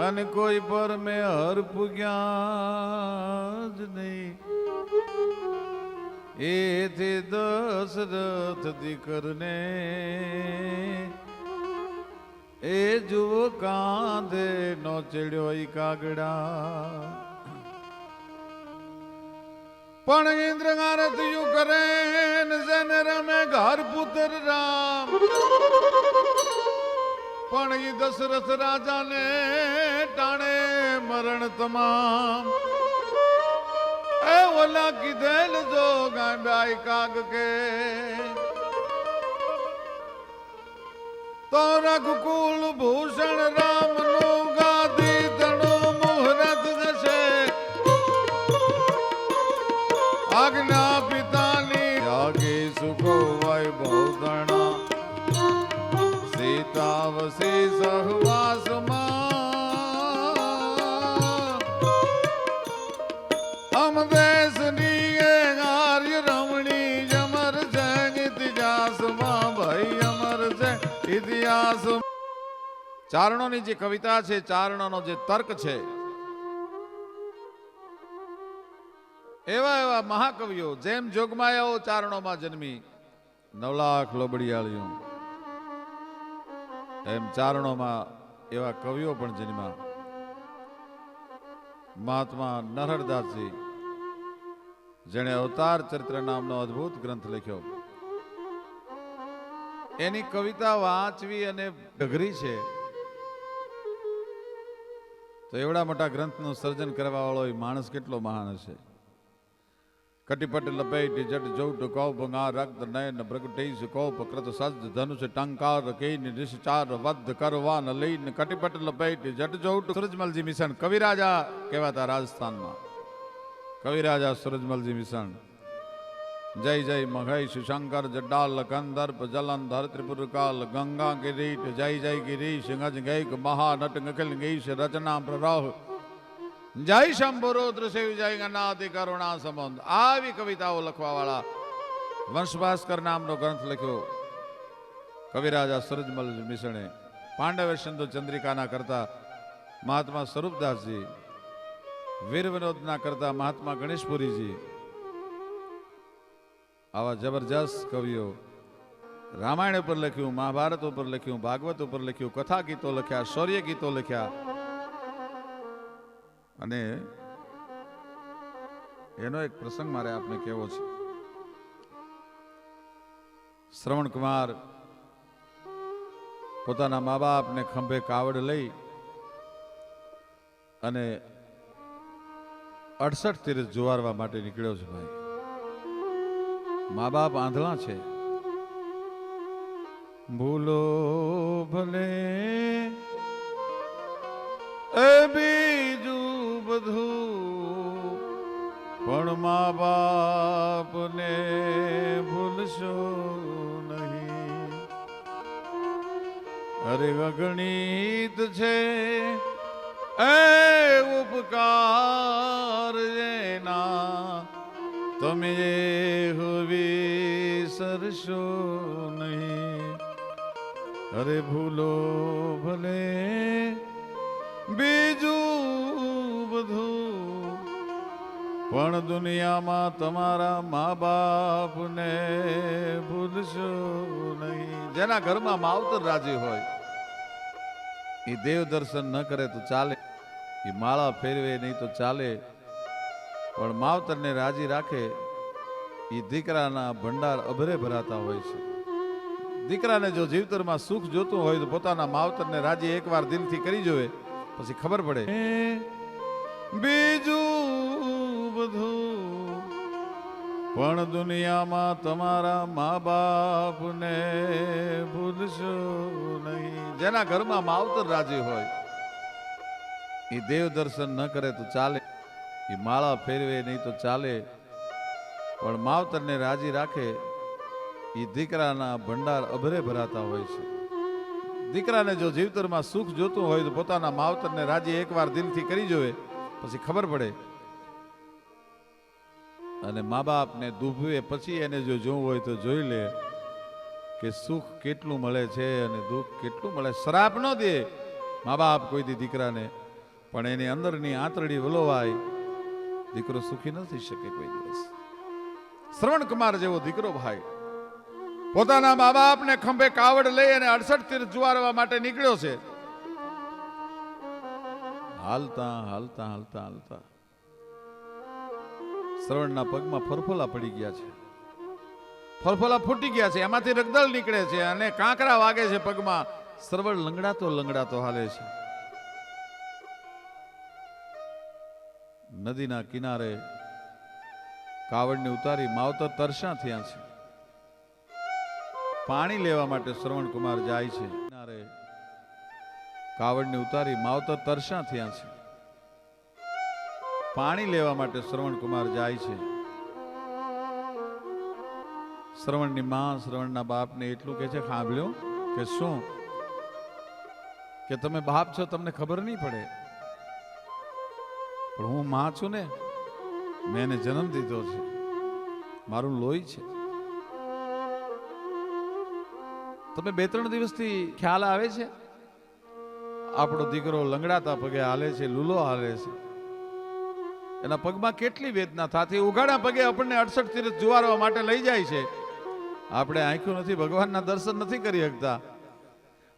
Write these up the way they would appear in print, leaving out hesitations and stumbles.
અને કોઈ પર મેં હર પૂગ્યા જ નહીં. એથી દશરથ દીકરને એ જુઓ કાંધે નો ચડ્યો ઈ કાગડા. પણ ઇન્દ્ર આરતીયું કરે ને જને રમે ઘર પુત્ર રામ. પણ ઈ દશરથ રાજાને ટાણે મરણ તમામ. એ ઓલા કીધેલ જો ગાંડાઈ કાગ કે તો રઘુકુલ ભૂષણ રામ નું ગાદી તણું મુહૂર્ત જશે. આજ્ઞા પિતાની જાગે સુખો વૈભવધણા. સીતા વસી સહવાસમાં અમ દેશની આર્ય રમણી અમર છે ઇતિહાસમાં. ભાઈ અમર છે ઇતિહાસ. ચારણોની જે કવિતા છે, ચારણોનો જે તર્ક છે, એવા એવા મહાકવિઓ જેમ જોગમાયાઓ ચારણોમાં જન્મી 9 લાખ લોબડિયાળીઓ, એમ ચારણોમાં એવા કવિઓ પણ જન્મ્યા. મહાત્મા નરહરદાસજી જેણે અવતાર ચરિત્ર નામનો અદ્ભુત ગ્રંથ લખ્યો, એની કવિતા વાંચવી અને અઘરી છે. તો એવડા મોટા ગ્રંથનું સર્જન કરવા વાળો એ માણસ કેટલો મહાન હશે. કટિપટ લપેટ જટ જૌટ કૌપ ગા રક્ત નયન પ્રગટેશ કૌપ કૃત સજ્જ ધનુષ ટંકાર કૈન નિશ્ચાર વધ કરવા ન લઈને કટિપટ લપેટ જટ જૌટ. સૂરજમલજી મિશન કવિરાજા કહેવાતા રાજસ્થાનમાં. કવિરાજા સૂરજમલજી મિશન. જય જય મઘેશ શંકર જડાલ કંદર્પ જલંધર ત્રિપુરકાલ ગંગા કિરીટ જય જય ગિરીશ ગજ ગૈક મહાનટ ગખિલ ગીશ રચના પ્રરાહ જય શંભુરુદ્ર શિવ જય ગણાતિ કરુણા સંબંધ. આવી કવિતાઓ લખવા વાળા વંશભાસ્કર નામનો ગ્રંથ લખ્યો કવિરાજા સૂરજમલ મિસણે. પાંડવે સિંધુ ચંદ્રિકાના કરતા મહાત્મા સ્વરૂપદાસજી, વીર વિનોદના કરતા મહાત્મા ગણેશપુરીજી, આવા જબરજસ્ત કવિઓ રામાયણ ઉપર લખ્યું, મહાભારત ઉપર લખ્યું, ભાગવત ઉપર લખ્યું, કથા ગીતો લખ્યા, શૌર્ય ગીતો લખ્યા. અને એનો એક પ્રસંગ મારે આપને કહેવો છે. શ્રવણ કુમાર પોતાના મા બાપને ખંભે કાવડ લઈ અને 68 તીર્થ જોવારવા માટે નીકળ્યો છે. ભાઈ, મા બાપ આંધળા છે. ભૂલો ભલે એ બીજું બધું પણ મા બાપને ભૂલશો નહીં. અરે અગણિત છે એ ઉપકાર એના, તમે વિસરશો નહીં. અરે ભૂલો ભલે બીજું બધું પણ દુનિયામાં તમારા મા બાપને ભૂલશો નહીં. જેના ઘરમાં માવતર રાજી હોય એ દેવ દર્શન ન કરે તો ચાલે, એ માળા ફેરવે નહીં તો ચાલે, પણ માવતરને રાજી રાખે એ દીકરાના ભંડાર અભરે ભરાતા હોય છે. દીકરાને જો જીવતરમાં સુખ જોતું હોય તો પોતાના માવતરને રાજી એકવાર દિલથી કરી જોવે, પછી ખબર પડે બીજું બધું પણ દુનિયામાં તમારા મા બાપને ભૂલશો નહીં. જેના ઘરમાં માવતર રાજી હોય એ દેવ દર્શન ન કરે તો ચાલે, એ માળા ફેરવે નહીં તો ચાલે, પણ માવતરને રાજી રાખે એ દીકરાના ભંડાર અભરે ભરાતા હોય છે. દીકરાને જો જીવતરમાં સુખ જોતું હોય તો પોતાના માવતરને રાજી એકવાર દિલથી કરી જોવે, પછી ખબર પડે. અને મા બાપને દુભવે પછી એને જો જોવું હોય તો જોઈ લે કે સુખ કેટલું મળે છે અને દુઃખ કેટલું મળે. શ્રાપ ન દે મા બાપ કોઈ દી દીકરાને, પણ એની અંદરની આંતરડી વલોવાય, દીકરો સુખી ન થઈ શકે કોઈ દિવસ. શ્રવણ કુમાર જેવો દીકરો ભાઈ પોતાના મા બાપને ખંભે કાવડ લઈ અને 68 તીર્થ જુવારવા માટે નીકળ્યો છે. હાલતા હાલતા હાલતા હાલતા શ્રવણના પગમાં ફરફોલા પડી ગયા છે, ફરફોલા ફૂટી ગયા છે, એમાંથી રગદળ નીકળે છે અને કાંકરા વાગે છે પગમાં. શ્રવણ લંગડાતો લંગડાતો હાલે છે. નદીના કિનારે કાવડને ઉતારી માવતર તરસા થયા છે. પાણી લેવા માટે શ્રવણ કુમાર જાય છે. કિનારે કાવડને ઉતારી માવતર તરસા થયા છે. પાણી લેવા માટે શ્રવણ કુમાર જાય છે. શ્રવણની માં શ્રવણના બાપને એટલું કહે છે, સાંભળ્યો કે શું કે તમે બાપ છો, તમને ખબર નહીં પડે, પણ હું માં છું ને, મેં એને જન્મ દીધો છે, મારું લોહી છે. તમે 2-3 દિવસથી ખ્યાલ આવે છે, આપણો દીકરો લંગડાતા પગે હાલે છે, લૂલો હાલે છે, એના પગમાં કેટલી વેદના થતી. ઉઘાડા પગે આપણને 68 તીર્થ જુવારવા માટે લઈ જાય છે. આપણે આંખ્યું નથી, ભગવાનના દર્શન નથી કરી શકતા.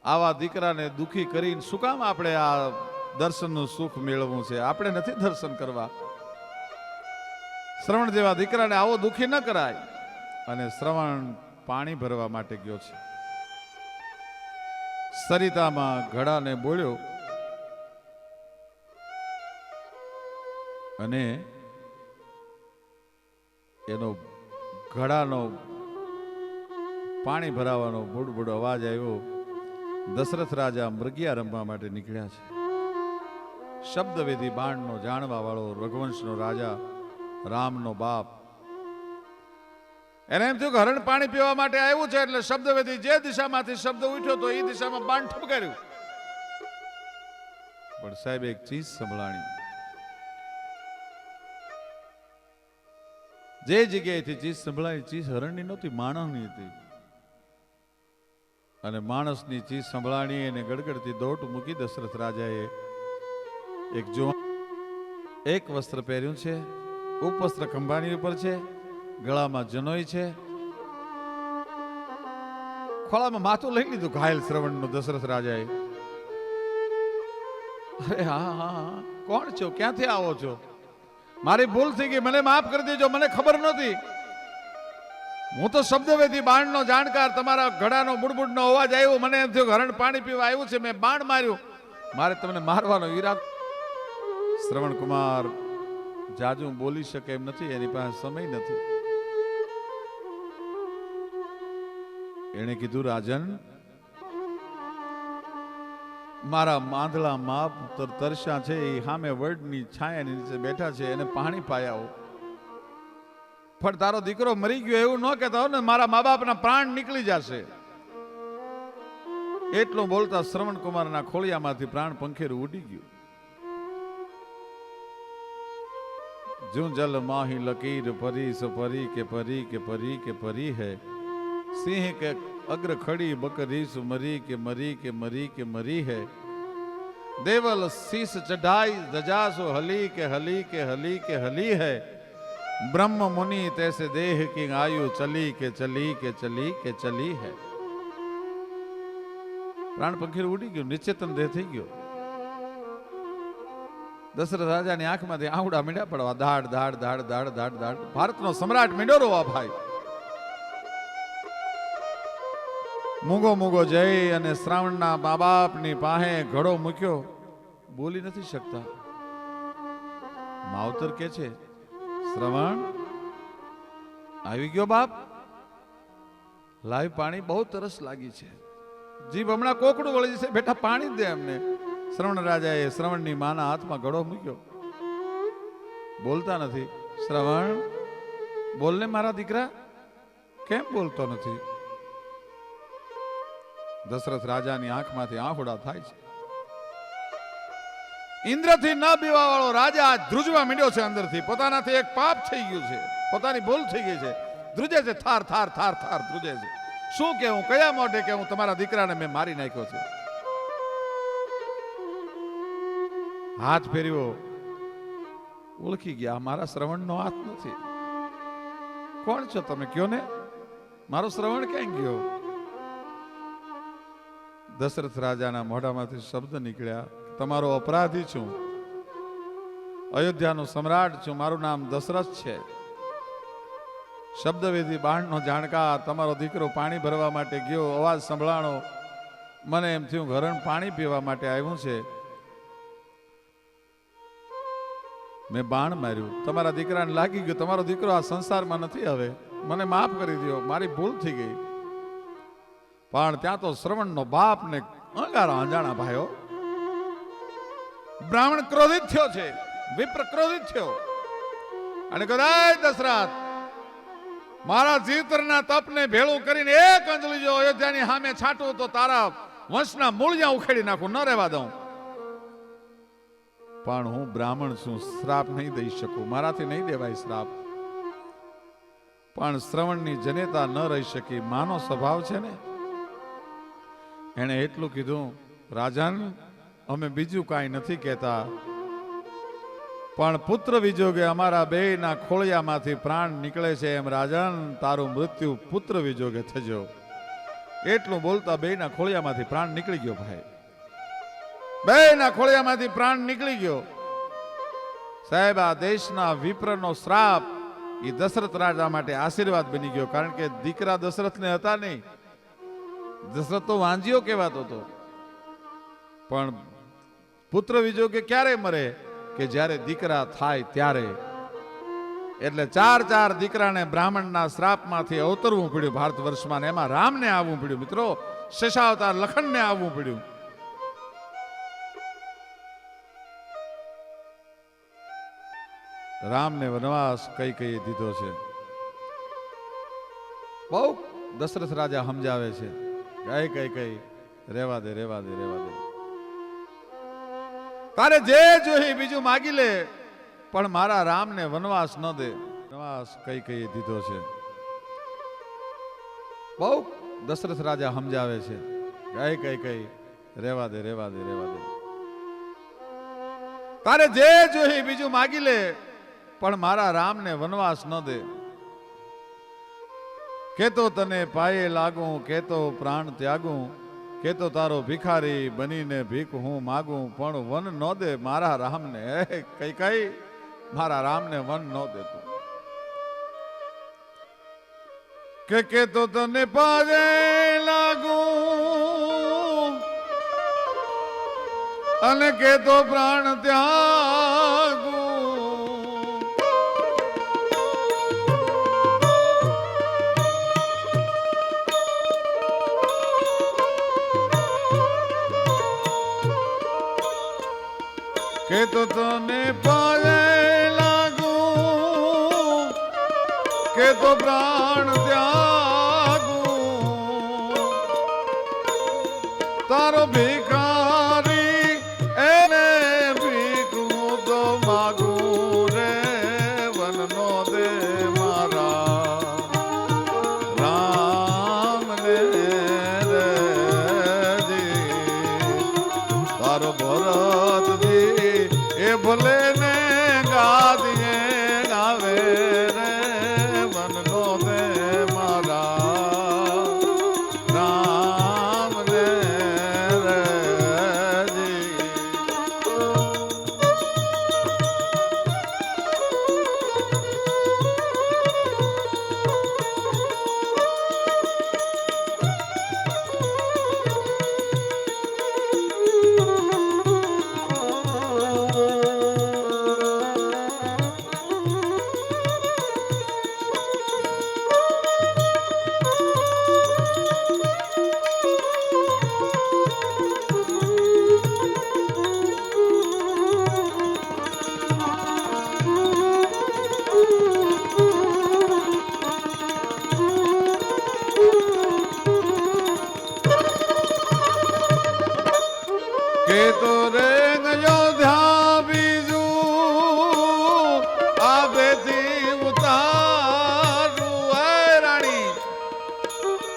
આવા દીકરાને દુખી કરીને શું કામ આપણે આ દર્શનનું સુખ મેળવવું છે? આપણે નથી દર્શન કરવા. શ્રવણ જેવા દીકરાને આવો દુખી ન કરાય. અને શ્રવણ પાણી ભરવા માટે ગયો છે. સરિતામાં ઘડાને બોળ્યો અને એનો ઘડાનો પાણી ભરાવાનો બુડબુડ અવાજ આવ્યો. દશરથ રાજા મૃગિયા રમવા માટે નીકળ્યા છે. શબ્દવેદી બાણનો જાણવા વાળો રઘુવંશનો રાજા, રામનો બાપ, એને એમ થયું કે હરણ પાણી પીવા માટે આવ્યું છે, એટલે શબ્દવેદી જે દિશામાંથી શબ્દ ઉઠ્યો તો એ દિશામાં બાણ ઠપકાર્યું. પણ સાહેબ એક ચીજ સંભળાણી. જે જગ્યાએથી ચીજ સંભળાય, ચીજ હરણની નહોતી, માણસની હતી. અને માણસની ચીજ સંભળાણી એને ગડગડતી દોટ મૂકી. દશરથ રાજાએ એક વસ્ત્ર પહેર્યું છે, ઉપવસ્ત્ર ખંભાની ઉપર છે, ગળામાં જનોઈ છે, ખોળામાં માથું લઈ લીધું ઘાયલ શ્રવણનું દશરથ રાજાએ. અરે હા હા હા, કોણ છો, ક્યાંથી આવો છો? મારી ભૂલ થઈ ગઈ, મને માફ કરી દેજો, મને ખબર નહોતી. હું તો શબ્દવેદી બાણનો જાણકાર, તમારા ઘડાનો બુડબુડનો અવાજ આવ્યો, મને એમ થયું હરણ પાણી પીવા આવ્યું છે, મેં બાણ માર્યું, મારે તમને મારવાનો ઈરાદો. શ્રવણ કુમાર જાજુ બોલી શકે એમ નથી, એની પાસે સમય નથી. એને કીધું, રાજન, મારા માંદલા માપ તરસ્યા છે, એ સામે વડની છાયાની નીચે બેઠા છે, એને પાણી પાયાવો. પણ તારો દીકરો મરી ગયો એવું ન કહેતા હો ને, મારા મા બાપના પ્રાણ નીકળી જશે. એટલું બોલતા શ્રવણ કુમારના ખોળિયામાંથી પ્રાણ પંખેરું ઉડી ગયું. જું જલ માહી લકીર પરી સો પરી કે પરી કે પરી કે પરી હૈ, સિંહ કે અગ્ર ખડી બકરી સુ મરી કે મરી કે મરી કે મરી હૈ, देवल शीस चढ़ाई दजासो हली के हली के हली के हली है, ब्रह्म मुनि तैसे देह की आयु चली के चली के चली के चली है. પ્રાણ પંખીર ઉડી ગયું, નિશ્ચેતન દેહ થઈ ગયો. દશરથ રાજાની આંખમાંથી આંવડા મીંડા પડવા, દાડ દાડ દાડ દાડ દાડ દાડ. ભારતનો સમ્રાટ મીંડો રોવા ભાઈ. મૂગો મૂગો જઈ અને શ્રાવણના મા બાપની પાસે ઘડો મૂક્યો. બોલી નથી શકતા. માવતર કે છે, શ્રવણ આવી ગયો બાપ, લાવી પાણી, બહુ તરસ લાગી છે, જીભ હમણાં કોકડું વળી જશે, બેટા પાણી દે અમને. શ્રવણ રાજાએ શ્રવણની માના હાથમાં ઘડો મૂક્યો. બોલતા નથી. શ્રવણ બોલને મારા દીકરા, કેમ બોલતો નથી? દશરથ રાજાની આંખમાંથી આંખોડા થાય છે. ઇન્દ્રથી ન બીવા વાળો રાજા ધ્રુજવા માંડ્યો છે અંદરથી. પોતાનાથી એક પાપ થઈ ગયું છે, પોતાની ભૂલ થઈ ગઈ છે. ધ્રુજે છે, થાર થાર થાર થાર ધ્રુજે છે. શું કહેવું, કયા મોઢે કહેવું તમારા દીકરાને મેં મારી નાખ્યો છે? હાથ ફેર્યો, ઓળખી ગયા મારા શ્રવણનો હાથ નથી. કોણ છો તમે કયો ને, મારો શ્રવણ ક્યાં ગયો? દશરથ રાજાના મોઢામાંથી શબ્દ નીકળ્યા, તમારો અપરાધી છું, અયોધ્યાનો સમ્રાટ છું, મારું નામ દશરથ છે. શબ્દવેદી બાણનો જાણકાર, તમારો દીકરો પાણી ભરવા માટે ગયો, અવાજ સંભળાણો, મને એમ થયું ઘરણ પાણી પીવા માટે આવ્યું છે, મેં બાણ માર્યું, તમારા દીકરાને લાગી ગયો, તમારો દીકરો આ સંસારમાં નથી, હવે મને માફ કરી દો, મારી ભૂલ થઈ ગઈ. પણ ત્યાં તો શ્રવણનો બાપ ને અંગારા અંજાણા ભાઈઓ. બ્રાહ્મણ ક્રોધિત થયો છે, વિપ્ર ક્રોધિત થયો અને કદાચ દશરથ મારા જીતરના તપને ભેળું કરીને એક અંજલિ જો અયોધ્યાની સામે છાંટું તો તારા વંશના મૂળિયા ઉખેડી નાખું, ન રહેવા દઉં. પણ હું બ્રાહ્મણ છું, શ્રાપ નહીં દઈ શકું, મારાથી નહીં દેવાય શ્રાપ. પણ શ્રવણની જનેતા ન રહી શકી, માનો સ્વભાવ છે ને. એણે એટલું કીધું, રાજાન અમે બીજું કાંઈ નથી કહેતા, પણ પુત્ર વિજોગે અમારા બેયના ખોળિયામાંથી પ્રાણ નીકળે છે, એમ રાજન તારું મૃત્યુ પુત્ર વિજોગે થજો. એટલું બોલતા બેયના ખોળિયામાંથી પ્રાણ નીકળી ગયો. ભાઈ બેયના ખોળિયામાંથી પ્રાણ નીકળી ગયો. સાહેબ, આ દેશના વિપ્રનો શ્રાપ એ દશરથ રાજા માટે આશીર્વાદ બની ગયો, કારણ કે દીકરા દશરથને હતા નહીં. દશરથ તો વાંજીઓ કહેવાતો હતો, પણ પુત્ર વિજોગે ક્યારે મરે કે જ્યારે દીકરા થાય ત્યારે. એટલે ચાર દીકરાને બ્રાહ્મણના શ્રાપમાંથી અવતરવું પડ્યું ભારત વર્ષમાં, એમાં રામને આવવું પડ્યું. મિત્રો, શેષાવતાર લખનને આવવું પડ્યું. રામને વનવાસ કઈ દીધો છે. બહુ દશરથ રાજા સમજાવે છે, કઈ રેવા દે. તારે જે જોઈએ બીજું માગી લે, પણ મારા રામને વનવાસ ન દે. વનવાસ કઈ દીધો છે. બહુ દશરથ રાજા સમજાવે છે, કઈ રેવા દે. તારે જે જોઈએ બીજું માગી લે, પણ મારા રામને વનવાસ ન દે. કેતો તને પાયે લાગું, કેતો પ્રાણ ત્યાગું, કેતો તારો ભિખારી બનીને ભીખ હું માગું, પણ વન ન દે મારા રામને. કઈ મારા રામને વન ન દેતું. કે કેતો તને પાયે લાગું અને કેતો પ્રાણ ત્યાગું, કે તો તને પાયે લાગું, કે તો પ્રાણ ત્યાગું, તારો ભિખારી એને ભીખ હું તો માગું રે, વન નો દે મારા રામને રે જી. તારો ભરત ભલે ને ગાદીએ ગાવે રે, વન નો દે મારા રામ ને જી.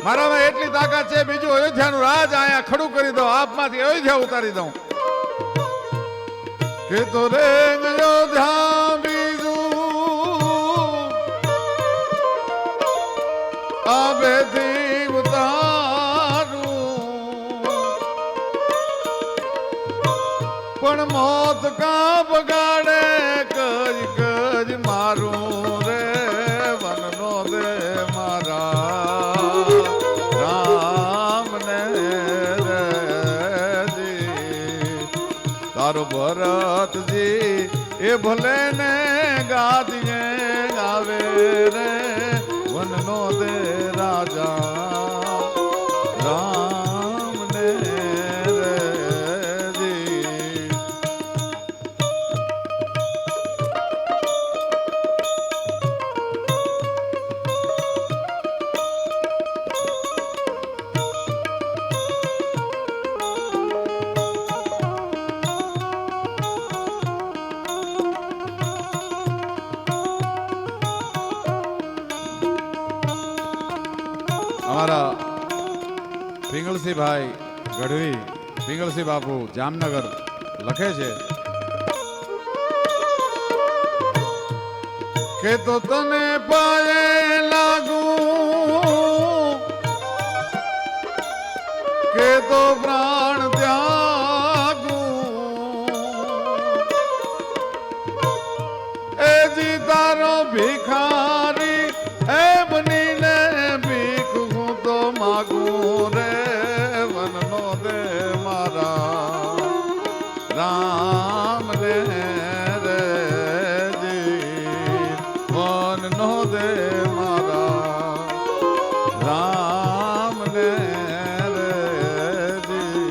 મારામાં એટલી તાકાત છે, બીજું અયોધ્યાનું રાજ આયા ખડું કરી દો, આપમાંથી અયોધ્યા ઉતારી દઉં. કે તો રે અયોધ્યા બીજું આબેથી ઉતારું પણ મોત કા બગાડે કજ કજ મારું રે વનનો દે મારા રામને રે તારો ભરતજી એ ભલે ને ગાદીએ ગાવે રે વનનો દે રાજા રામને રે અમારા પિંગળસિંહભાઈ ગઢવી પિંગળસિંહ બાપુ જામનગર લખે છે કે તો તને પાયે લાગુ કે તો પ્રાણ ત્યાગુ એ જી તારો ભિખારી એ બનીને ભીખ હું તો માગું રે વનનો દે મારા રામ ને રે જી વનનો દે મારા રામ ને રે જી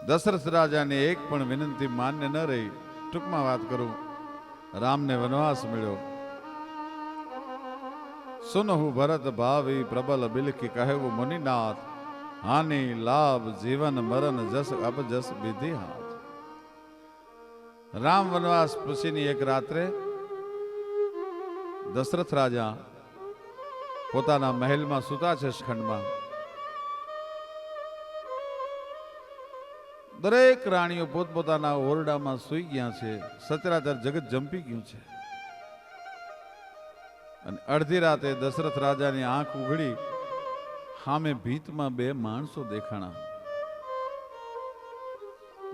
દશરથ રાજાને એક પણ વિનંતી માન્ય ન રહી. ટૂંકમાં વાત કરું, રામને વનવાસ મળ્યો. સુનહુ ભરત ભાવી પ્રબલ બિલકી કહેવું મુનિનાથ હાનિ લાભ જીવન મરણ જસ અબ જસ વિધિ હાથ. રામ વનવાસ પછીની એક રાત્રે દશરથ રાજા પોતાના મહેલમાં સૂતા છે. ખંડમાં દરેક રાણીઓ પોતપોતાના ઓરડામાં સૂઈ ગયા છે. સચરાચર જગત જંપી ગયું છે. અને અડધી રાતે દશરથ રાજાની આંખ ઉઘડી, સામે ભીતમાં બે માણસો દેખાણા.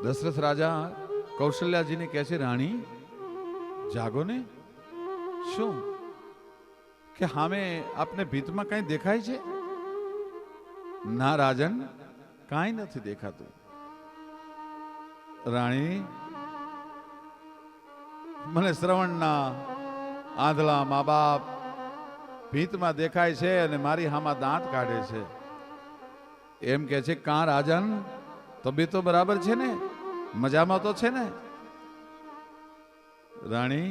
દશરથ રાજા કૌશલ્યાજીને કહે છે, રાણી જાગો ને. શું કે સામે આપને ભીતમાં કઈ દેખાય છે? ના રાજન, કાંઈ નથી દેખાતું. રાણી, મને શ્રવણના આંધળા મા બાપ ભીતમાં દેખાય છે અને મારી હામાં દાંત કાઢે છે. એમ કે છે, કાં રાજન, તબિયત તો બરાબર છે ને? મજામાં તો છે ને? રાણી,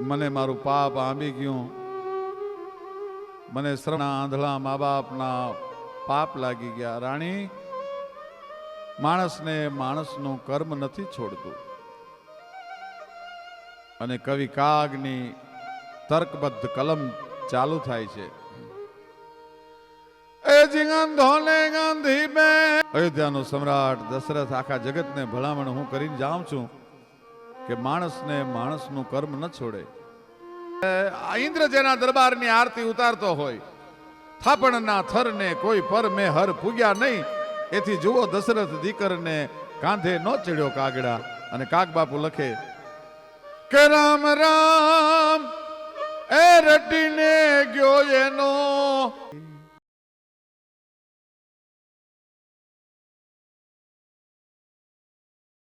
મને મારું પાપ આંબી ગયું. મને શ્રવણના આંધળા મા બાપના પાપ લાગી ગયા. રાણી, માણસને માણસનું કર્મ નથી છોડતું. અને કવિ કાગની તર્કબદ્ધ કલમ ચાલુ થાય છે. એ જીગંધોને ગાંધી બે અયોધ્યાનો સમ્રાટ દશરથ આખા જગતને ભલામણ હું કરીને જાઉં છું કે માણસને માણસનું કર્મ ન છોડે. ઇન્દ્ર જેના દરબારની આરતી ઉતારતો હોય, થાપણના થરને કોઈ પર મેં હર પૂગ્યા નહીં. એથી જુઓ દશરથ દીકરને કાંધે નો ચડ્યો કાગડા. અને કાગ બાપુ લખે કે રામ રામ એ રટીને ગયો એનો